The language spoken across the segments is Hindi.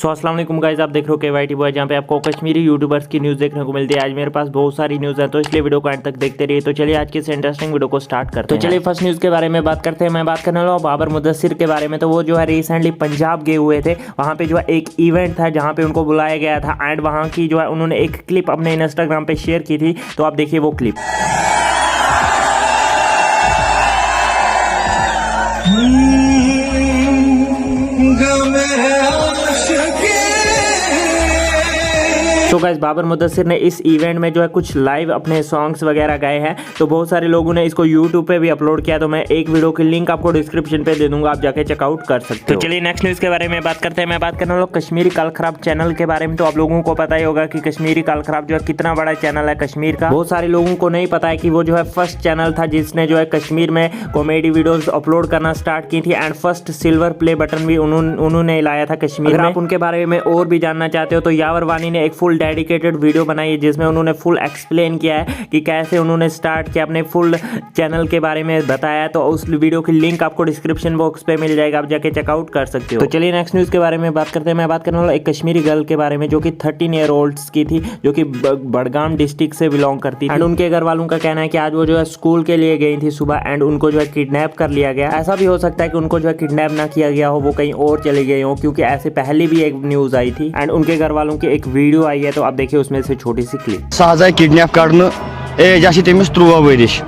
सो अस्सलाम वालेकुम गाइस, आप देख रहे हो KYT बॉय, जहाँ पे आपको कश्मीरी यूट्यूबर्स की न्यूज़ देखने को मिलती है। आज मेरे पास बहुत सारी न्यूज़ है, तो इसलिए वीडियो को एंड तक देखते रहिए। तो चलिए आज की इस इंटरेस्टिंग वीडियो को स्टार्ट करते हैं। तो चलिए फर्स्ट न्यूज़ के बारे में बात करते हैं। मैं बात करने वाला हूँ बाबर मुदस्सिर के बारे में। तो वो जो है रिसेंटली पंजाब गए हुए थे। वहाँ पे जो है एक इवेंट था जहाँ पे उनको बुलाया गया था एंड वहाँ की जो है उन्होंने एक क्लिप अपने इंस्टाग्राम पे शेयर की थी। तो आप देखिए वो क्लिप। तो गाइस बाबर मुदस्सिर ने इस इवेंट में जो है कुछ लाइव अपने सॉन्ग्स वगैरह गाए हैं। तो बहुत सारे लोगों ने इसको यूट्यूब पे भी अपलोड किया। तो मैं एक वीडियो की लिंक आपको डिस्क्रिप्शन पे दे दूंगा, आप जाके चेकआउट कर सकते हो। तो चलिए नेक्स्ट न्यूज़ के बारे में बात करते हैं। मैं बात करने वाला हूं कश्मीरी काल खराब चैनल के बारे में। तो आप लोगों को पता ही होगा कि कश्मीरी काल खराब जो है कितना बड़ा चैनल है कश्मीर का। बहुत सारे लोगों को नहीं पता है कि वो जो है फर्स्ट चैनल था जिसने जो है कश्मीर में कॉमेडी वीडियोज अपलोड करना स्टार्ट की थी and first silver play button भी उन्होंने लाया था कश्मीर में। आप उनके बारे में और भी जानना चाहते हो तो यावर वानी ने एक फुल डेडिकेटेड वीडियो बनाई है जिसमें उन्होंने फुल एक्सप्लेन किया है कि कैसे उन्होंने स्टार्ट किया, अपने फुल चैनल के बारे में बताया। तो उस वीडियो की लिंक आपको डिस्क्रिप्शन बॉक्स पे मिल जाएगा, आप जाके चेकआउट कर सकते हो। तो चलिए नेक्स्ट न्यूज़ के बारे में बात करते हैं। मैं बात करने वाला एक कश्मीरी गर्ल के बारे में जो कि 13 ईयर ओल्ड्स की थी, जो कि बडगाम डिस्ट्रिक्ट से बिलोंग करती थी। एंड उनके घर वालों का कहना है कि आज वो जो है स्कूल के लिए गई थी सुबह एंड उनको जो है किडनैप कर लिया गया। ऐसा भी हो सकता है कि उनको जो है किडनैप ना किया गया हो, वो कहीं और चली गई हो, क्योंकि ऐसे पहले भी एक न्यूज़ आई थी एंड उनके घर वालों की एक वीडियो आई है। तो आप देखिए उसमें से छोटी सी क्लिप। सहजा किडनैप कर एज तमिस 13 वरिश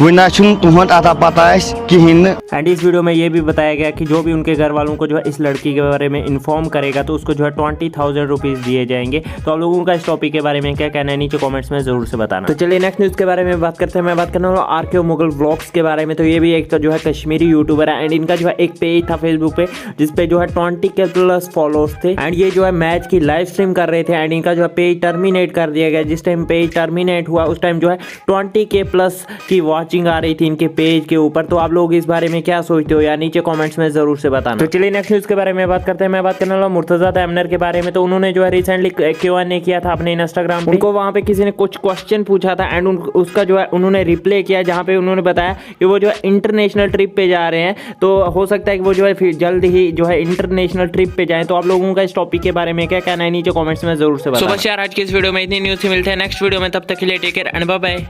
वह तुहद अता पता कहीं। एंड इस वीडियो में ये भी बताया गया कि जो भी उनके घर वालों को जो है इस लड़की के बारे में इन्फॉर्म करेगा तो उसको जो है 20,000 रुपीज़ दिए जाएंगे। तो आप लोगों का इस टॉपिक के बारे में क्या कहना है नीचे कमेंट्स में जरूर से बताना। तो चलिए नेक्स्ट न्यूज़ के बारे में बात करते हैं। मैं बात करने वाला RK मुगल व्लॉग्स के बारे में। तो ये भी एक जो है कश्मीरी यूट्यूबर है एंड इनका जो है एक पेज था फेसबुक पे जिसपे जो है 20K+ फॉलोअर्स थे एंड ये जो है मैच की लाइव स्ट्रीम कर रहे थे एंड इनका जो है पेज टर्मिनेट कर दिया गया। जिस टाइम पेज टर्मिनेट हुआ उस टाइम जो है 20K+ की वॉचिंग आ रही थी इनके पेज के ऊपर। तो आप लोग इस बारे में क्या सोचते हो या नीचे कमेंट्स में जरूर से बताना। तो चलिए नेक्स्ट न्यूज़ के बारे में बात करते हैं। मैं बात करने वाला मुर्तजा तैमनर के बारे में। तो उन्होंने जो है रिसेंटली Q&A किया था अपने इंस्टाग्राम पे। उनको वहां पे किसी ने कुछ क्वेश्चन पूछा था एंड उसका जो है उन्होंने रिप्लाई किया, जहां पे उन्होंने बताया कि वो जो है इंटरनेशनल ट्रिप पे जा रहे हैं। तो हो सकता है कि वो जो है फिर जल्द ही जो है इंटरनेशनल ट्रिप पे जाए। तो आप लोगों का इस टॉपिक के बारे में क्या कहना है नीचे कमेंट्स में जरूर से बताना। बस यार आज की इस वीडियो में इतनी न्यूज़ मिलते हैं नेक्स्ट वीडियो में, तब तक के लिए take care and bye bye.